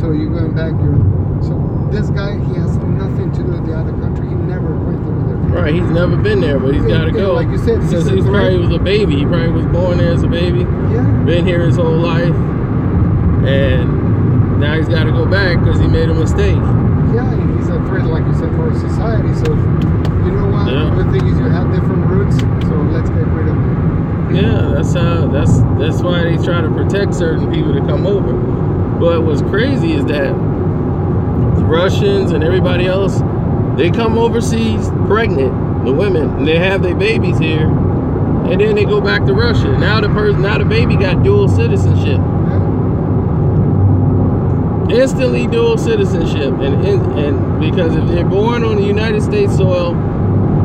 so you're going back. So this guy, he has nothing to do with the other country. He never went over there. Right, he's never been there, but he's got to go. Like you said, since he probably was a baby. He probably was born there as a baby. Yeah. Been here his whole life, and now he's got to go back because he made a mistake. Yeah, he's a threat, like you said, for society. So you know what? Yeah. The thing is, you have different roots, so let's get rid of them. Yeah, that's why they try to protect certain people to come over. But what's crazy is that the Russians and everybody else, they come overseas pregnant, the women, and they have their babies here, and then they go back to Russia. Now the baby got dual citizenship. Yeah. Instantly dual citizenship, and because if they're born on the United States soil,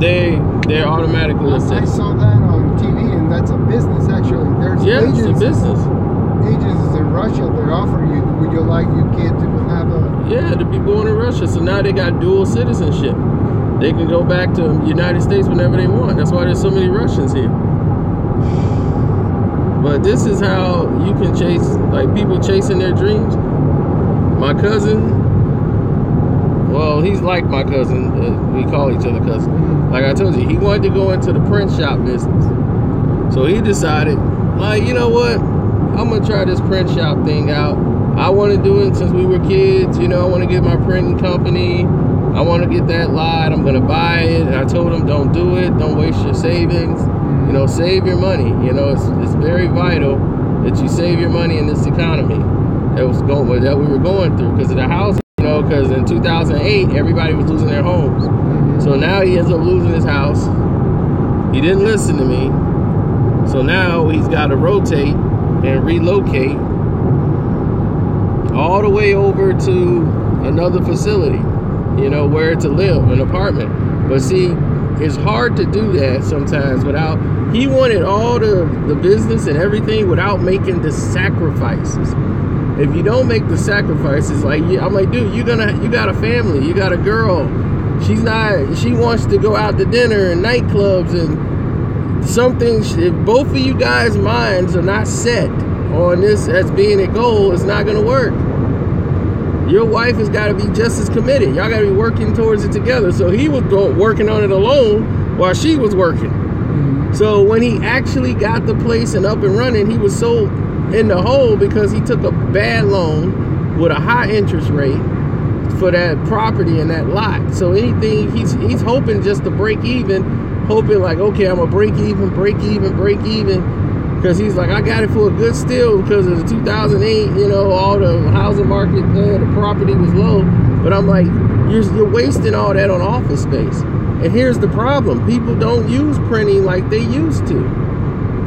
they're automatically a citizen. I saw that on TV, and that's a business actually. There's it's a business. Agencies in Russia that offer you, would you like your kid to have to be born in Russia. So now they got dual citizenship. They can go back to the United States whenever they want. That's why there's so many Russians here. But this is how you can chase, like, people chasing their dreams. My cousin, well, he's like my cousin. We call each other cousin. Like I told you, he wanted to go into the print shop business. So he decided, like, you know what? I'm going to try this print shop thing out. I want to do it since we were kids. You know, I want to get my printing company. I want to get that lot. I'm going to buy it. And I told him, don't do it. Don't waste your savings. You know, save your money. You know, it's very vital that you save your money in this economy that we were going through because of the housing. You know, because in 2008, everybody was losing their homes. So now he ends up losing his house. He didn't listen to me. So now he's got to rotate and relocate all the way over to another facility, you know, where to live, an apartment. But see, it's hard to do that sometimes without, he wanted all the business and everything without making the sacrifices. If you don't make the sacrifices, like, I'm like, dude, you got a family, you got a girl. She wants to go out to dinner and nightclubs and something. If both of you guys' minds are not set on this as being a goal, it's not going to work. Your wife has got to be just as committed. Y'all got to be working towards it together. So he was working on it alone while she was working. So when he actually got the place and up and running, he was so in the hole because he took a bad loan with a high interest rate for that property and that lot. So anything, he's hoping just to break even, hoping like, okay, I'm gonna break even, because he's like, I got it for a good steal because of the 2008, you know, all the housing market, the property was low. But I'm like, you're wasting all that on office space. And here's the problem: people don't use printing like they used to.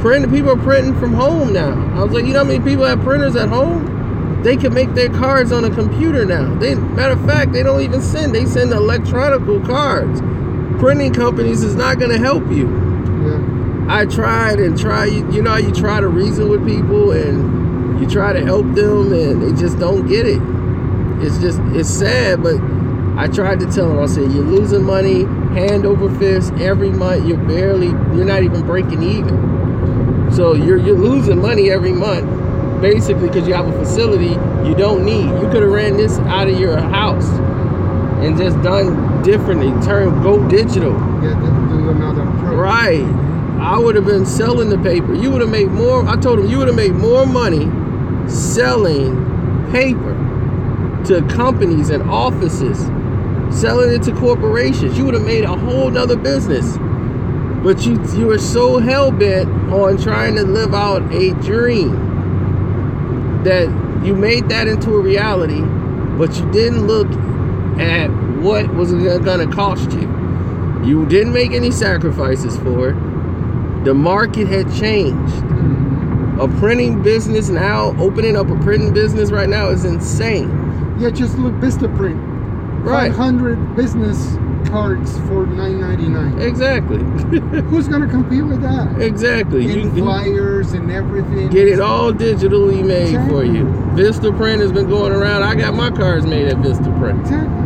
People are printing from home now. I was like, you know how many people have printers at home? They can make their cards on a computer now. Matter of fact, they don't even they send electronic cards. Printing companies is not going to help you. Yeah. I tried and tried. You know how you try to reason with people and you try to help them and they just don't get it. It's sad, but I tried to tell them, I said, you're losing money hand over fist every month. You're not even breaking even. So you're losing money every month, basically, because you have a facility you don't need. You could have ran this out of your house and just done differently, go digital. Yeah, do another approach. Right. I would have been selling the paper. You would have made more. I told him you would have made more money selling paper to companies and offices, selling it to corporations. You would have made a whole nother business. But you were so hell-bent on trying to live out a dream that you made that into a reality, but you didn't look at what was going to cost you. You didn't make any sacrifices for it. The market had changed. A printing business now, opening up a printing business right now is insane. Yeah, just look, Vistaprint. Right. 500 business cards for $9.99. Exactly. Who's going to compete with that? Exactly. And flyers and everything. Get it all digitally made for you. Vistaprint has been going around. I got my cards made at Vistaprint. Exactly.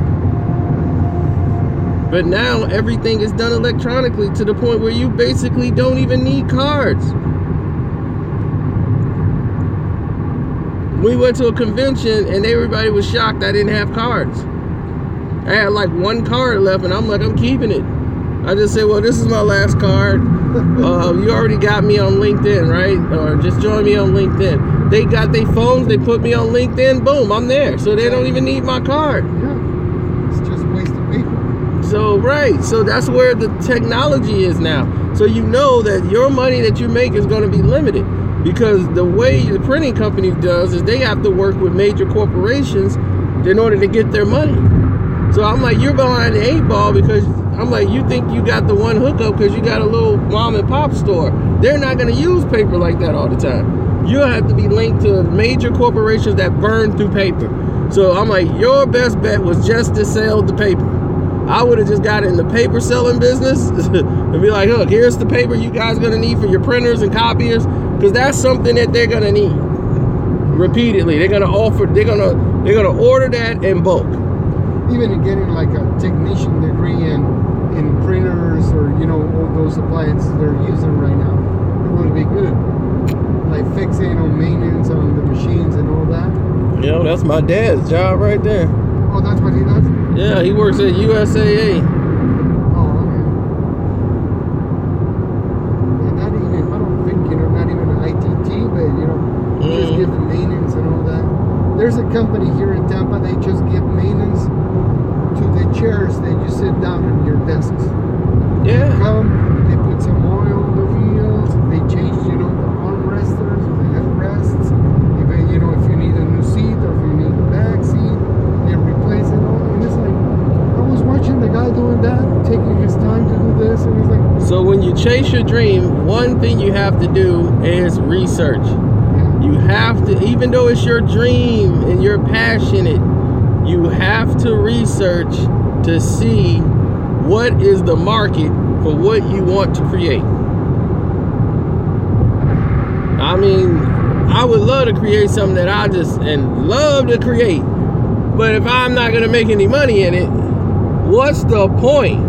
But now everything is done electronically to the point where you basically don't even need cards. We went to a convention and everybody was shocked I didn't have cards. I had like one card left and I'm like, I'm keeping it. I just said, well, this is my last card. You already got me on LinkedIn, right? Or just join me on LinkedIn. They got their phones, they put me on LinkedIn, boom, I'm there. So they don't even need my card. Yeah, it's just wasted paper. So, right, so that's where the technology is now. So you know that your money that you make is going to be limited. Because the way the printing company does is they have to work with major corporations in order to get their money. So I'm like, you're behind the 8 ball because I'm like, you think you got the one hookup because you got a little mom and pop store. They're not going to use paper like that all the time. You have to be linked to major corporations that burn through paper. So I'm like, your best bet was just to sell the paper. I would have just got in the paper selling business and be like, look, here's the paper you guys are going to need for your printers and copiers, because that's something that they're going to need repeatedly. They're going to offer, they're going to order that in bulk. Even in getting like a technician degree in printers or, you know, all those appliances they're using right now, it would be good. Like fixing on maintenance on the machines and all that. You know, that's my dad's job right there. Oh, that's what he does? Yeah, he works at USAA. Oh, okay. And not even, I don't think, you know, not even an ITT, but, you know, just give the maintenance and all that. There's a company here in Tampa, they just give maintenance to the chairs that you sit down on your desks. Yeah. They come, they put some oil on the wheels, they change, you know, the armresters, the headrests. Even, you know, if you need a new seat or if you need a back seat, they replace it all. And it's like, I was watching the guy doing that, taking his time to do this, and it's like. So when you chase your dream, one thing you have to do is research. You have to, even though it's your dream and you're passionate, you have to research to see what is the market for what you want to create. I mean, I would love to create something that I just love to create, but if I'm not going to make any money in it, what's the point?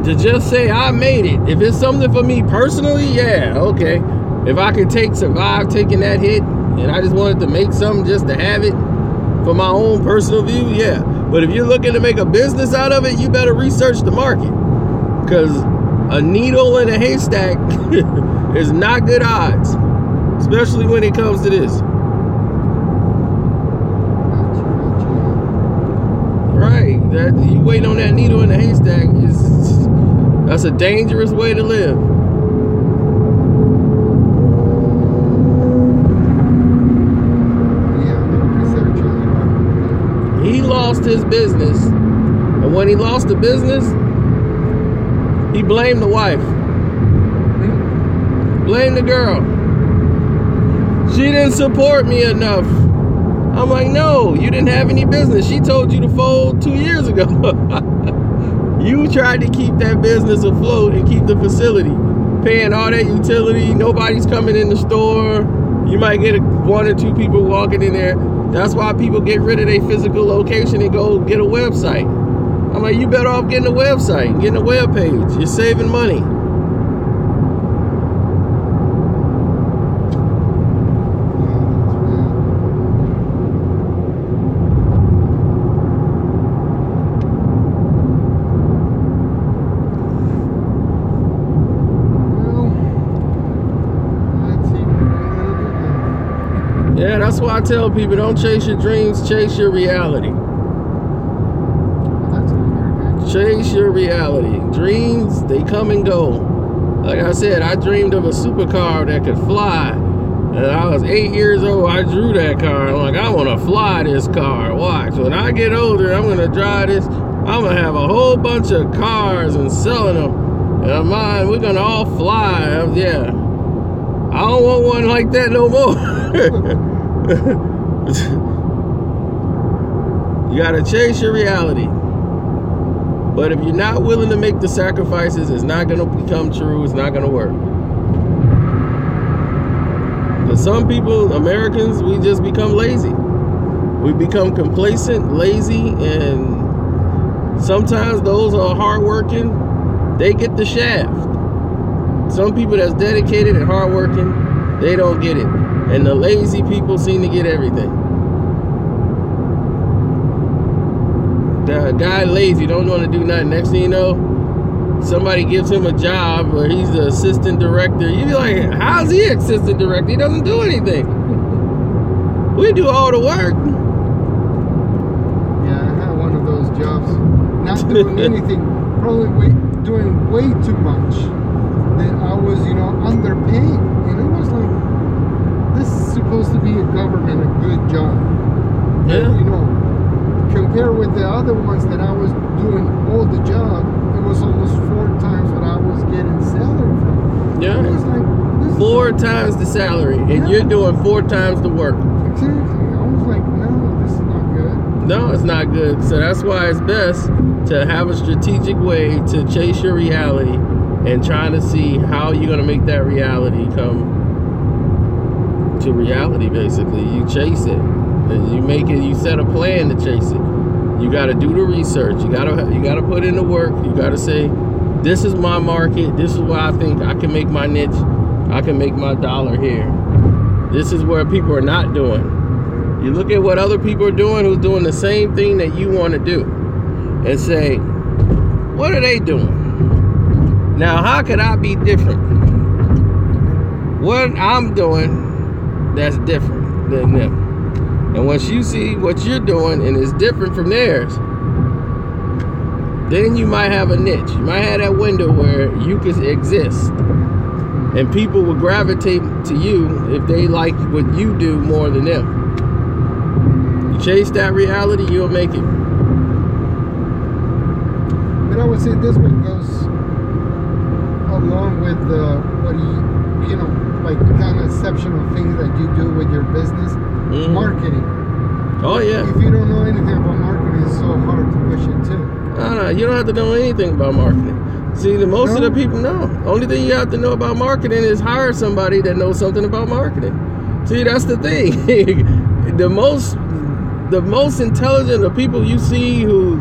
To just say I made it. If it's something for me personally, yeah, okay. If I could survive taking that hit and I just wanted to make something just to have it for my own personal view, yeah. But if you're looking to make a business out of it, you better research the market. Because a needle in a haystack is not good odds, especially when it comes to this. Right, that you wait on that needle in a haystack that's a dangerous way to live. He lost his business, and when he lost the business, he blamed the wife. Blamed the girl. She didn't support me enough. I'm like, no, you didn't have any business. She told you to fold 2 years ago. You tried to keep that business afloat and keep the facility, paying all that utility. Nobody's coming in the store. You might get 1 or 2 people walking in there. That's why people get rid of their physical location and go get a website. I'm like, you better off getting a website, getting a web page. You're saving money. Yeah, that's why I tell people, don't chase your dreams, chase your reality. Chase your reality. Dreams, they come and go. Like I said, I dreamed of a supercar that could fly. And I was 8 years old, I drew that car. I'm like, I want to fly this car. Watch, when I get older, I'm going to drive this. I'm going to have a whole bunch of cars and selling them. And mine, we're going to all fly. Yeah. I don't want one like that no more. You gotta chase your reality. But if you're not willing to make the sacrifices, it's not gonna become true. It's not gonna work. Because some people, Americans, we just become lazy. We become complacent, lazy, and sometimes those are hardworking, they get the shaft. Some people that's dedicated and hardworking, they don't get it. And the lazy people seem to get everything. The guy lazy, don't want to do nothing. Next thing you know, somebody gives him a job where he's the assistant director. You be like, how's he assistant director? He doesn't do anything. We do all the work. Yeah, I had one of those jobs, not doing anything, probably doing way too much. That I was, underpaid. And it was like, this is supposed to be a government, a good job. Yeah. Compared with the other ones that I was doing all the job, it was almost 4 times what I was getting salary from. Yeah. It was like, this 4 times the salary, and you're doing 4 times the work. Exactly. I was like, no, this is not good. No, it's not good. So that's why it's best to have a strategic way to chase your reality and trying to see how you're going to make that reality come to reality. Basically, you chase it and you make it. You set a plan to chase it. You got to do the research. You got to put in the work. You got to say, this is my market. This is where I think I can make my niche. I can make my dollar here. This is where people are not doing. You look at what other people are doing who's doing the same thing that you want to do and say, what are they doing? Now, how could I be different? What I'm doing that's different than them. And once you see what you're doing and it's different from theirs, then you might have a niche. You might have that window where you could exist. And people will gravitate to you if they like what you do more than them. You chase that reality, you'll make it. But I would say this one goes along with what like kind of exceptional things that you do with your business. Mm-hmm. Marketing. Oh yeah. If you don't know anything about marketing, it's so hard to push it too. No, you don't have to know anything about marketing. See, most of the people know. Only thing you have to know about marketing is hire somebody that knows something about marketing. See, that's the thing. the most intelligent of people you see who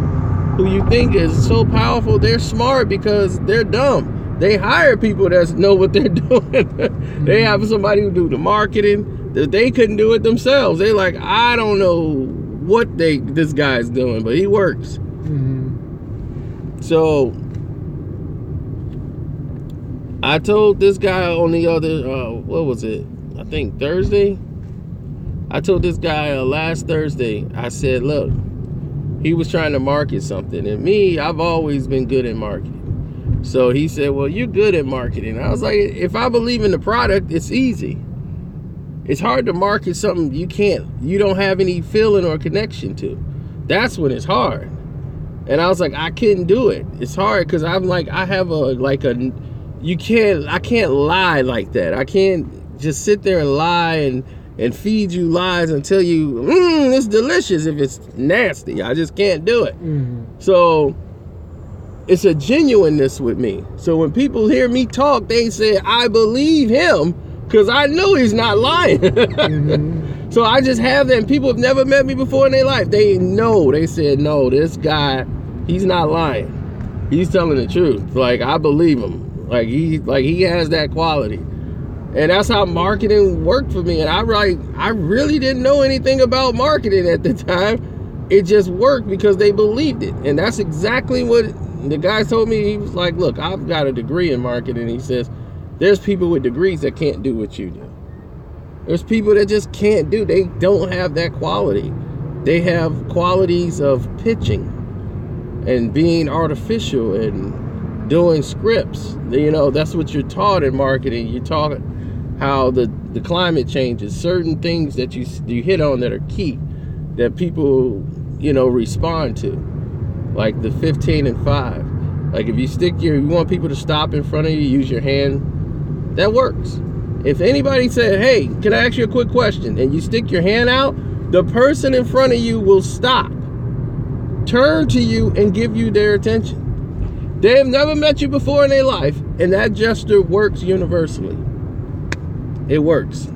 you think is so powerful, they're smart because they're dumb. They hire people that know what they're doing. They have somebody who do the marketing that they couldn't do it themselves. They like, I don't know what this guy's doing, but he works. Mm-hmm. So I told this guy on the other, what was it? I think Thursday. I told this guy last Thursday, I said, look, he was trying to market something. And me, I've always been good at marketing. So he said, well, you're good at marketing. I was like, if I believe in the product, it's easy. It's hard to market something you don't have any feeling or connection to. That's when it's hard. And I was like, I couldn't do it. It's hard because I'm like, I have I can't lie like that. I can't just sit there and lie and feed you lies and tell you, it's delicious if it's nasty. I just can't do it. Mm-hmm. So it's a genuineness with me. So when people hear me talk, they say, I believe him because I know he's not lying. Mm-hmm. So I just have that. And people have never met me before in their life. They know. They said, no, this guy, he's not lying. He's telling the truth. Like, I believe him. Like he has that quality. And that's how marketing worked for me. And I really didn't know anything about marketing at the time. It just worked because they believed it. And that's exactly what the guy told me. He was like, look, I've got a degree in marketing. He says, there's people with degrees that can't do what you do. There's people that just can't do. They don't have that quality. They have qualities of pitching and being artificial and doing scripts. That's what you're taught in marketing. You're taught how the climate changes, certain things that you hit on that are key, that people, respond to. Like the 15 and 5. Like if you want people to stop in front of you, use your hand. That works. If anybody said, hey, can I ask you a quick question? And you stick your hand out, the person in front of you will stop, turn to you, and give you their attention. They have never met you before in their life, and that gesture works universally. It works.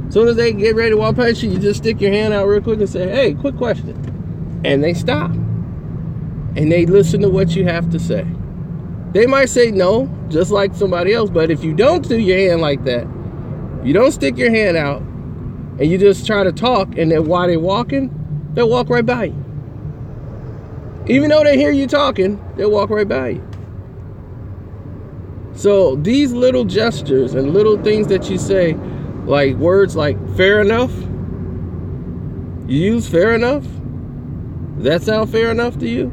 As soon as they get ready to walk past you, you just stick your hand out real quick and say, hey, quick question. And they stop. And they listen to what you have to say. They might say no, just like somebody else, but if you don't do your hand like that, You don't stick your hand out and you just try to talk, and then while they're walking, they'll walk right by you. Even though they hear you talking, they'll walk right by you. So these little gestures and little things that you say, like words like fair enough, you use fair enough? Does that sound fair enough to you?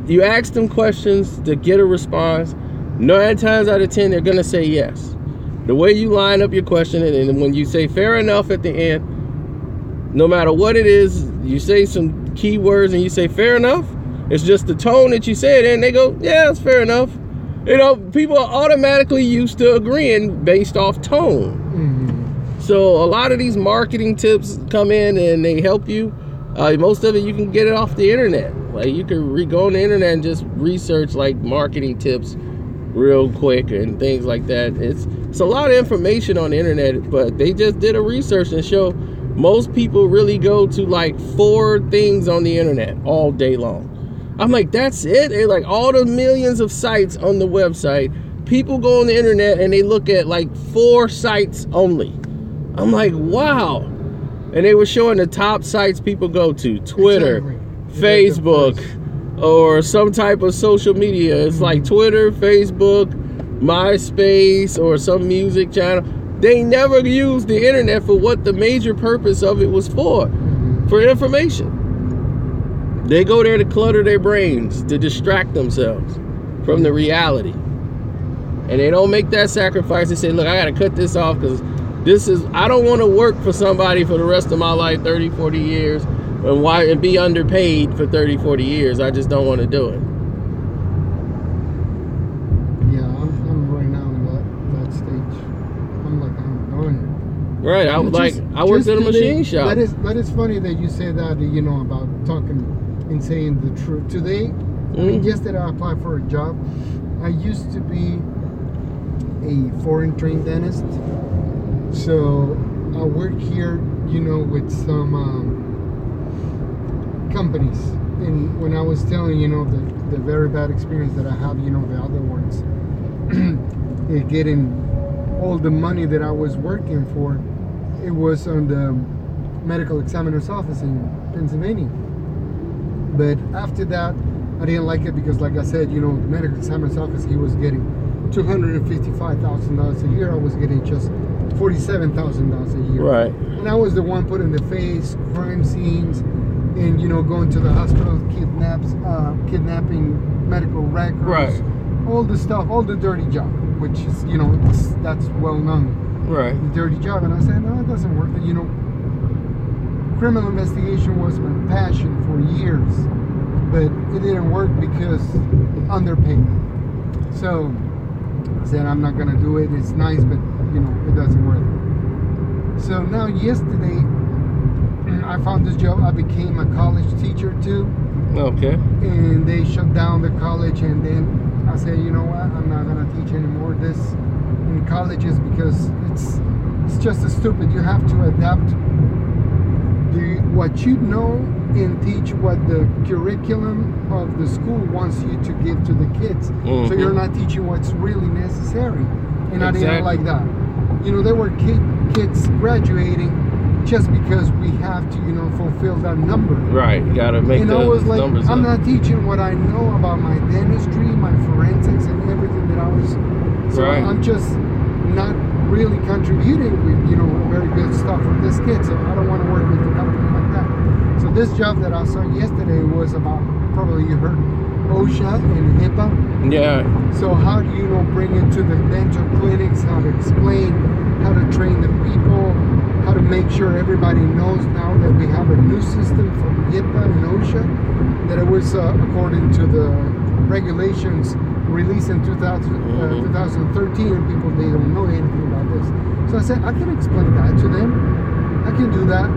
You ask them questions to get a response. 9 times out of 10, they're gonna say yes. The way you line up your question, and when you say fair enough at the end, no matter what it is, you say some key words and you say fair enough. It's just the tone that you say it in. They go, yeah, it's fair enough. You know, people are automatically used to agreeing based off tone. Mm-hmm. So a lot of these marketing tips come in and they help you. Most of it, you can get it off the internet. Like you can go on the internet and just research like marketing tips real quick and things like that. It's a lot of information on the internet, but they just did a research and show most people really go to like 4 things on the internet all day long. I'm like, that's it? They're like, all the millions of sites on the website, people go on the internet and they look at like 4 sites only. I'm like, wow. And they were showing the top sites people go to: Twitter, Exactly. Facebook, or some type of social media. It's like Twitter, Facebook, MySpace, or some music channel. They never used the internet for what the major purpose of it was for information. They go there to clutter their brains, to distract themselves from the reality. And they don't make that sacrifice. They say, look, I got to cut this off because I don't want to work for somebody for the rest of my life, 30, 40 years, and be underpaid for 30, 40 years. I just don't want to do it. Yeah, I'm right now in that stage. I'm like, I'm done. Right, I worked at a machine shop. That is funny that you say that, you know, about talking and saying the truth. Today, I mean, yesterday I applied for a job. I used to be a foreign trained dentist. So I work here, you know, with some companies. And when I was telling, you know, the very bad experience that I have, you know, the other ones, getting all the money that I was working for, it was on the medical examiner's office in Pennsylvania. But after that, I didn't like it because, like I said, you know, the medical examiner's office, he was getting $255,000 a year. I was getting just $47,000 a year. Right. And I was the one putting the face, crime scenes, and, you know, going to the hospital, kidnapping medical records. Right. All the stuff, all the dirty job, which is, you know, that's well known. Right. The dirty job. And I said, no, it doesn't work. You know, criminal investigation was my passion for years, but it didn't work because underpaid. So I said, I'm not gonna do it. It's nice, but you know, it doesn't work. So now yesterday, I found this job. I became a college teacher too. Okay. And they shut down the college, and then I said, you know what? I'm not gonna teach anymore this in colleges because it's just as stupid. You have to adapt what you know and teach what the curriculum of the school wants you to give to the kids. So you're not teaching what's really necessary. And I didn't like that. You know, there were kids graduating just because we have to, you know, fulfill that number. Right, you gotta make and the I was like, numbers I'm up. not teaching what I know about my dentistry, my forensics, and everything that I was. So Right. I'm just not really contributing with, you know, very good stuff for this kid. So I don't want to work with a company like that. So this job that I saw yesterday was about, probably you heard, OSHA and HIPAA. Yeah. So how do you know, bring it to the dental clinics, how to explain, how to train the people, how to make sure everybody knows now that we have a new system from HIPAA and OSHA, that it was according to the regulations released in 2013, and people, they don't know anything about this. So I said, I can explain that to them. I can do that.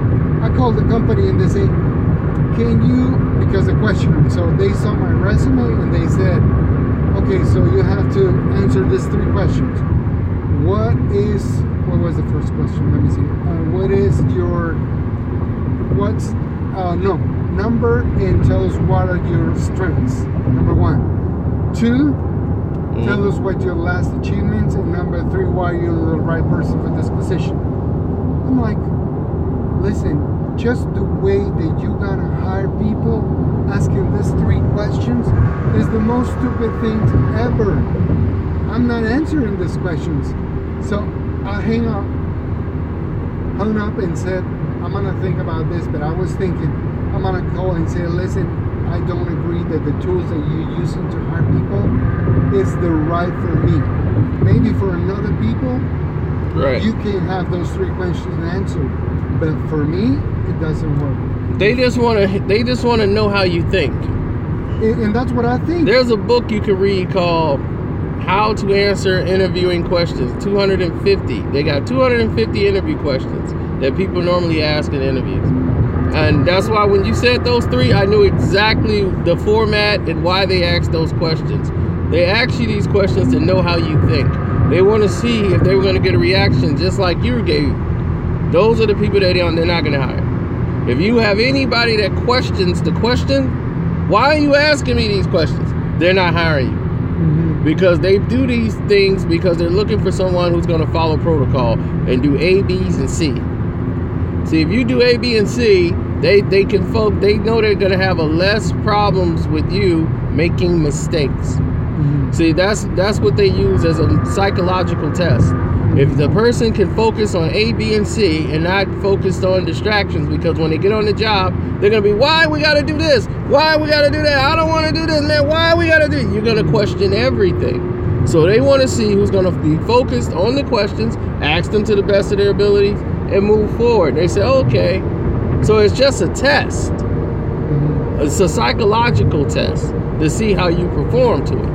I called the company and they say, can you, because the question, so they saw my resume and they said, okay, so you have to answer these 3 questions. What was the first question? Let me see. What is your, number, and tell us what are your strengths, number 1. 2, tell us what your last achievements, and number 3, why you're the right person for this position. I'm like, listen, just the way that you gotta hire people, asking these 3 questions, is the most stupid thing ever. I'm not answering these questions. So I hung up and said, I'm gonna think about this, but I was thinking, I'm gonna call and say, listen, I don't agree that the tools that you're using to hire people is the right for me. Maybe for another people, Right. you can have those 3 questions answered, but for me, it doesn't work. They just want to know how you think. And that's what I think. There's a book you can read called How to Answer Interviewing Questions. 250. They got 250 interview questions that people normally ask in interviews. And that's why when you said those 3, I knew exactly the format and why they asked those questions. They ask you these questions to know how you think. They want to see if they were going to get a reaction just like you gave. Those are the people that they're not going to hire. If you have anybody that questions the question, why are you asking me these questions? They're not hiring you. Mm-hmm. Because they do these things because they're looking for someone who's going to follow protocol and do A, B's, and C. See, if you do A, B, and C, they know they're going to have a less problems with you making mistakes. Mm-hmm. See, that's what they use as a psychological test. If the person can focus on A, B, and C and not focused on distractions, because when they get on the job, they're going to be, why we got to do this? Why we got to do that? I don't want to do this, man. Why we got to do it? You're going to question everything. So they want to see who's going to be focused on the questions, ask them to the best of their abilities, and move forward. They say, okay. So it's just a test. Mm-hmm. It's a psychological test to see how you perform to it.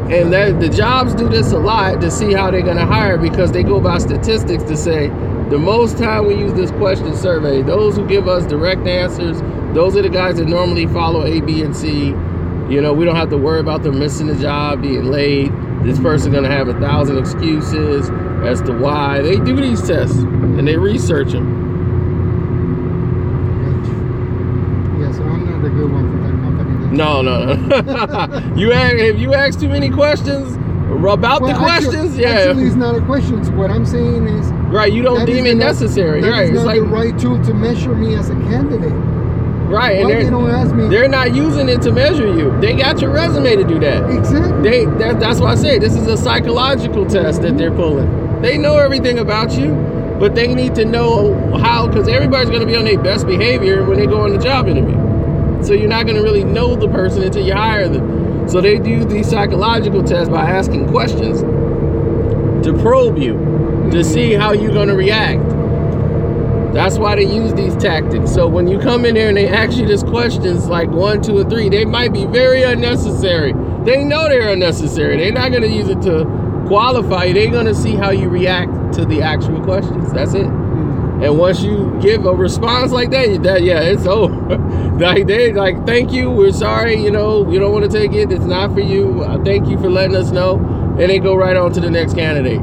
And the jobs do this a lot to see how they're going to hire, because they go by statistics to say the most time we use this question survey, those who give us direct answers, those are the guys that normally follow A, B, and C. You know, we don't have to worry about them missing the job, being late. This person's going to have 1,000 excuses as to why. They do these tests and they research them. Yeah, so I'm not the good one for that company then. No. If you ask too many questions about the questions, Actually, it's not a question. What I'm saying is, right, you don't deem it necessary. That Right, is it's not like the right tool to measure me as a candidate. right, and Why they don't ask me? they're not using it to measure you. They got your resume to do that. Exactly. That's why I say this is a psychological test that they're pulling. They know everything about you, but they need to know how, because everybody's going to be on their best behavior when they go on the job interview. So you're not going to really know the person until you hire them. So they use these psychological tests by asking questions to probe you, to see how you're going to react. That's why they use these tactics. So when you come in there and they ask you these questions like 1, 2, and 3, they might be very unnecessary. They know they're unnecessary. They're not going to use it to qualify you. They're going to see how you react to the actual questions. That's it. And once you give a response like that, it's over. Like, thank you, we're sorry, we don't want to take it, it's not for you, thank you for letting us know, and they go right on to the next candidate.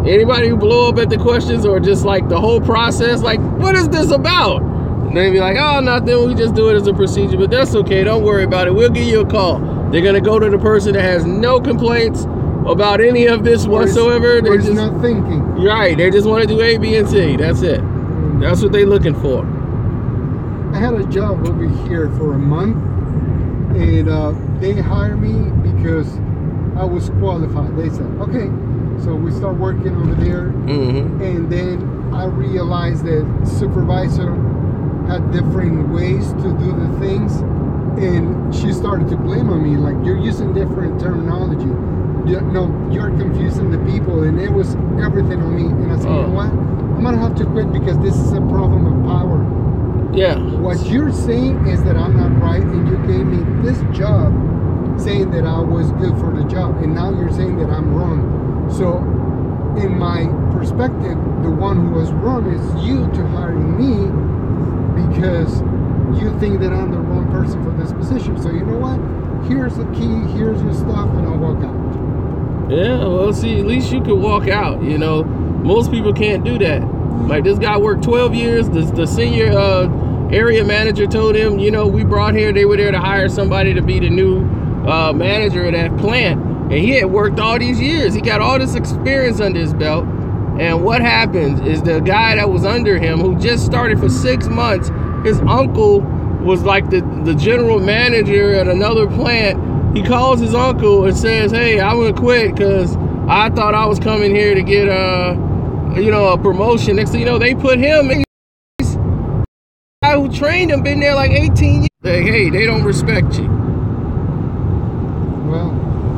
Anybody who blow up at the questions or just like the whole process, like, what is this about? And they be like, oh, nothing, we just do it as a procedure, but that's okay, don't worry about it, we'll give you a call. They're going to go to the person that has no complaints about any of this whatsoever. They're just not thinking. Right, they just want to do A, B, and C, that's it. That's what they're looking for. I had a job over here for a month, and they hired me because I was qualified. They said, okay, so we start working over there, and then I realized that supervisor had different ways to do the things, and she started to blame on me, like, you're using different terminology. You're confusing the people, and it was everything on me. And I said, you know what? I'm gonna have to quit because this is a problem of power. Yeah. What you're saying is that I'm not right, and you gave me this job saying that I was good for the job, and now you're saying that I'm wrong. So in my perspective, the one who was wrong is you to hiring me because you think that I'm the wrong person for this position. So you know what? Here's the key, here's your stuff, and I'll walk out. Yeah, well, see, at least you could walk out, Most people can't do that. Like, this guy worked 12 years. The senior area manager told him, we brought here, they were there to hire somebody to be the new manager of that plant. And he had worked all these years. He got all this experience under his belt. And what happens is the guy that was under him, who just started for 6 months, his uncle was like the general manager at another plant. He calls his uncle and says, hey, I'm gonna quit because I thought I was coming here to get a promotion. Next thing you know, they put him in. The guy who trained him been there like 18 years. Hey, they don't respect you. Well,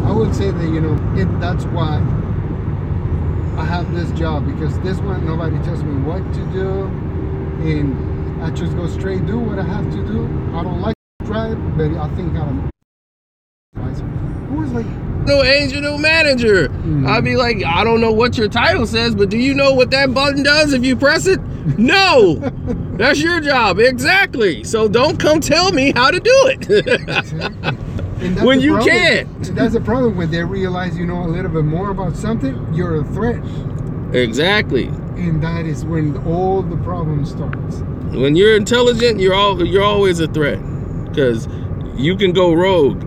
I would say that, that's why I have this job, because this one, nobody tells me what to do, and I just go straight, do what I have to do. I don't like to drive, but I think I'm who is like no agent, no manager. I'd be like, I don't know what your title says, but do you know what that button does if you press it? No. That's your job. Exactly. So don't come tell me how to do it. When you can't. That's the problem. When they realize you know a little bit more about something, you're a threat. Exactly. And that is when all the problem starts. When you're intelligent, you're always a threat, because you can go rogue.